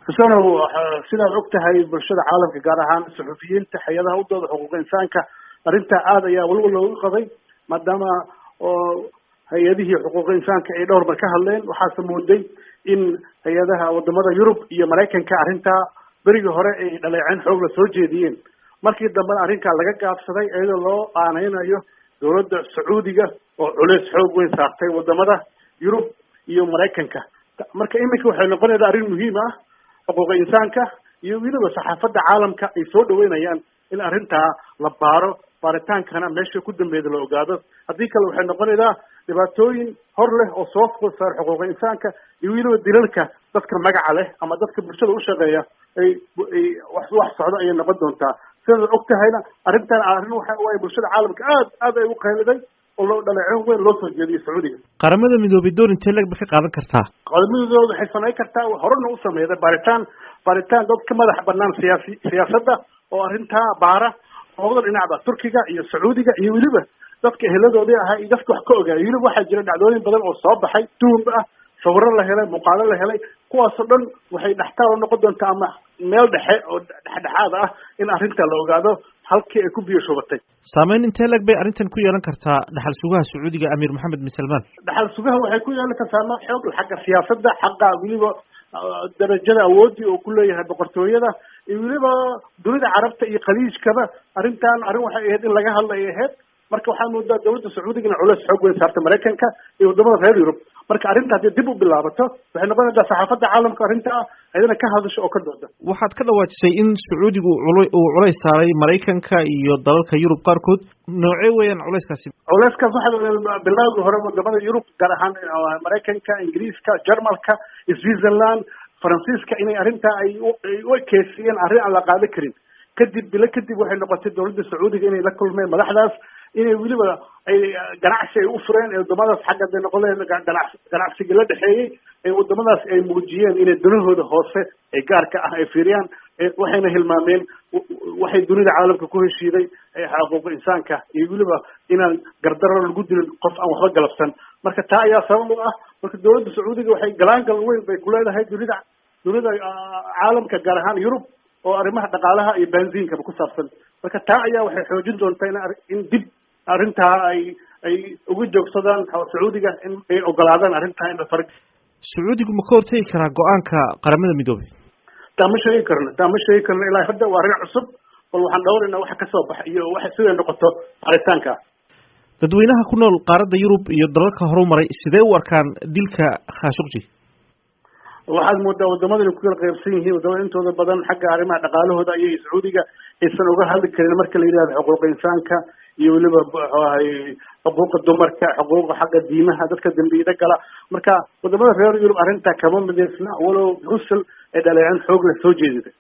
xuseen sidaad og tahay bulshada caalamka gaar ahaan suxufiyiinta hay-adaha u dooda xuquuqa insaanka arrintaa aad ayaa weliba looga qabay maadaama oo hay-adihii xuquuqa insaanka ay dhowr mar ka hadleen waxaase mooday in hay-adaha wadamada Yurub iyo Mareykanka arrintaa berigii hore ay dhaleeceen xoog la soo jeediyeen markii dambena arrinkaa laga gaabsaday iyadoo loo aaneynayo dowladda Sacuudiga oo culeys xoog weyn saartay wadamada Yurub iyo Mareykanka marka iminka waxay noqonaysaa arrin muhiim ah xuquuqa insaanka iyo weliba saxaafadda caalamka ay soo dhaweynayaan in arrintaa la baaro baaritaankana meesha ku dambeeyay la ogaado haddii kale waxay noqonaysaa dhibaatooyin hor leh oo soo food saar xuquuqa insaanka iyo weliba dilalka dadka magaca leh ama dadka bulshada u shaqeeya ay wax socdo ayay noqon doontaa sidaad og tahayna arrintan arrin waxa way bulshada caalamka aad ay u qeyliday oo loo dhaleecin weyn loo soo jeediyay Sacuudiga qaramada midoobay door intee lag ka qaadan kartaa qaramada midoobay waxay sameyn kartaa horena u sameeyay baaritaan dad ka madax banaan siyaasadda oo arrintaa baara labada dhinacba Turkiga iyo Sacuudiga iyo weliba dadka eheladoodii ahaa iyo dadka wax ka ogaayay weliba waxaa jira dhacdooyin badan oo soo baxay tuhum ah sawirro la helay muuqaalo la helay kuwaasoo dhan waxay dhaxtaal u noqon doontaa ama meel dhexe oo dhexdhexaad ah in arrinta la ogaado halkii ay ku biyo shubatay saameyn intee lag bay arrintan ku yeelan kartaa dhaxal sugaha Sacuudiga Amiir Mohammed bin Salman dhaxal sugaha waxay ku yeelan kartaa xoog xagga siyaasadda xagga weliba darajada awoodii oo ku leeyahay boqortooyada iyo weliba dunida carabta iyo khaliijkaba arrintan arrin waxay ahayd in laga hadlayo ahayd marka waxaa moodaa dowladda Sacuudiga culeys xoog weyn saartay Mareykanka iyo wadamada reer Yurub marka arrinta haddii dib u bilaabato waxay noqonaysaa saxaafadda caalamka arrintaa ayadana ka hadasho oo ka dooda waxaad ka dhawaajisay in Sacuudigu uu culeys saaray Mareykanka iyo dalalka Yurub qaarkood noocee weeyaan culeyskaasi waxaa bilowgii hore wadamada Yurub gaar ahaan Mareykanka Ingiriiska Jarmalka Switzerland Faransiiska inay arrintaa ay u keesiyeen arrin aan la qaadan karin kadib waxay noqotay dowladda Sacuudiga inay la kulmeen madaxdaas inay weliba ay ganacsi ay u fureen ee wadamadaas xagga ay noqdeen ganacsiga la dhaxeeyay ee wadamadaas ay muujiyeen inay danahooda hoose ee gaarka ah ay fiiriyaan waxayna hilmaameen waxay dunida caalamka ku heshiiday xuquuqa insaanka iyo weliba inaan gardaro lagu dilin qof aan waxba galabsan marka taa ayaa sabab u ah marka dowladda Sacuudiga waxay galaangal weyn bay ku leedahay dunida caalamka gaar ahaan Yurub oo arrimaha dhaqaalaha iyo benziinka ku saabsan marka taa ayaa waxay xoojin doontaa in dib arrintaa ay ugu joogsadaan Sacuudiga in ay ogolaadaan arrintaa in la farq Sacuudigu ma ka hortagi karaa go'aanka qaramada midoobay taa ma sheegi karno ilaa hadda waa arrin cusub bal waxaan dhowraynaa waxa ka soo baxay iyo waxa sida noqoto aritaanka dadweynaha ku nool qaaradda Yurub iyo dalalka horumaray sidee u arkaan dilka Khashoggi waxaad moodaa wadamada ku kala qaybsan yihiin wadamada intooda badan xagga arrimaha dhaqaalahooda ayay Sacuudiga aysan uga hadli karin marka la yiraahdo xuquuqda insaanka iyo weliba xuquuqda dumarka xuquuqda xagga diimaha dadka dambiida gala marka wadamada reer Yurub arrinta kama mideysna walow Brussels ay dhaleecin xoog la soo jeediyay